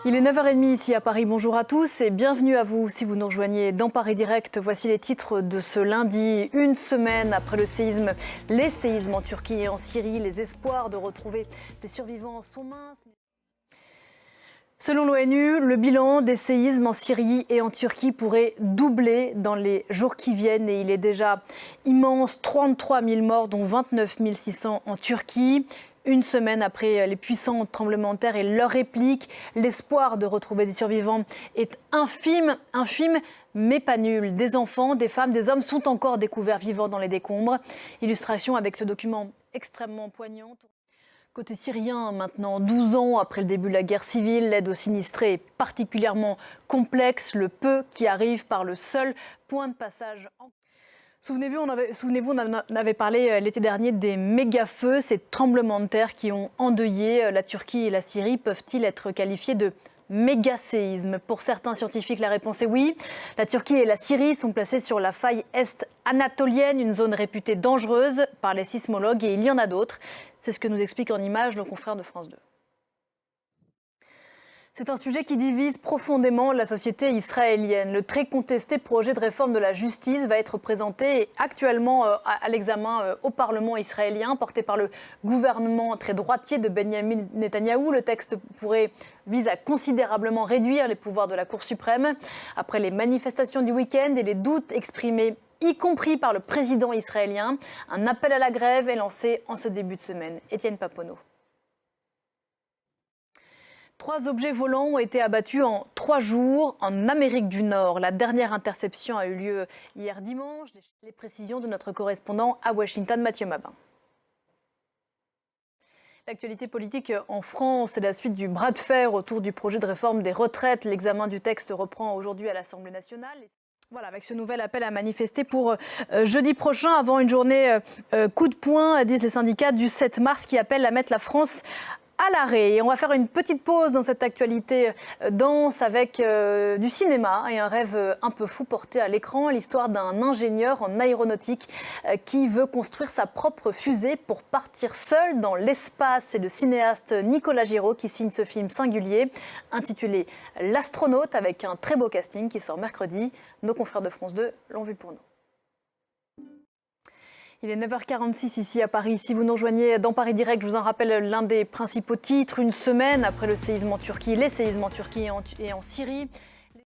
Il est 9h30 ici à Paris. Bonjour à tous et bienvenue à vous. Si vous nous rejoignez dans Paris Direct, voici les titres de ce lundi. Une semaine après le séisme, les séismes en Turquie et en Syrie, les espoirs de retrouver des survivants sont minces. Selon l'ONU, le bilan des séismes en Syrie et en Turquie pourrait doubler dans les jours qui viennent et il est déjà immense. 33 000 morts, dont 29 600 en Turquie. Une semaine après les puissants tremblements de terre et leur réplique, l'espoir de retrouver des survivants est infime mais pas nul. Des enfants, des femmes, des hommes sont encore découverts vivants dans les décombres. Illustration avec ce document extrêmement poignant. Côté syrien, maintenant 12 ans après le début de la guerre civile, l'aide aux sinistrés est particulièrement complexe. Le peu qui arrive par le seul point de passage. Souvenez-vous, on en avait parlé l'été dernier des méga-feux, ces tremblements de terre qui ont endeuillé la Turquie et la Syrie. Peuvent-ils être qualifiés de méga-séisme? Pour certains scientifiques, la réponse est oui. La Turquie et la Syrie sont placées sur la faille est-anatolienne, une zone réputée dangereuse par les sismologues, et il y en a d'autres. C'est ce que nous explique en images nos confrères de France 2. C'est un sujet qui divise profondément la société israélienne. Le très contesté projet de réforme de la justice va être présenté actuellement à l'examen au Parlement israélien, porté par le gouvernement très droitier de Benjamin Netanyahou. Le texte vise à considérablement réduire les pouvoirs de la Cour suprême. Après les manifestations du week-end et les doutes exprimés, y compris par le président israélien, un appel à la grève est lancé en ce début de semaine. Étienne Papono. 3 objets volants ont été abattus en 3 jours en Amérique du Nord. La dernière interception a eu lieu hier dimanche. Les précisions de notre correspondant à Washington, Mathieu Mabin. L'actualité politique en France est la suite du bras de fer autour du projet de réforme des retraites. L'examen du texte reprend aujourd'hui à l'Assemblée nationale. Voilà, avec ce nouvel appel à manifester pour jeudi prochain, avant une journée coup de poing, disent les syndicats, du 7 mars, qui appelle à mettre la France à l'arrêt. Et on va faire une petite pause dans cette actualité dense avec du cinéma et un rêve un peu fou porté à l'écran, l'histoire d'un ingénieur en aéronautique qui veut construire sa propre fusée pour partir seul dans l'espace. C'est le cinéaste Nicolas Giraud qui signe ce film singulier intitulé L'astronaute, avec un très beau casting qui sort mercredi. Nos confrères de France 2 l'ont vu pour nous. Il est 9h46 ici à Paris. Si vous nous rejoignez dans Paris Direct, je vous en rappelle l'un des principaux titres. Une semaine après le séisme en Turquie, les séismes en Turquie et en Syrie.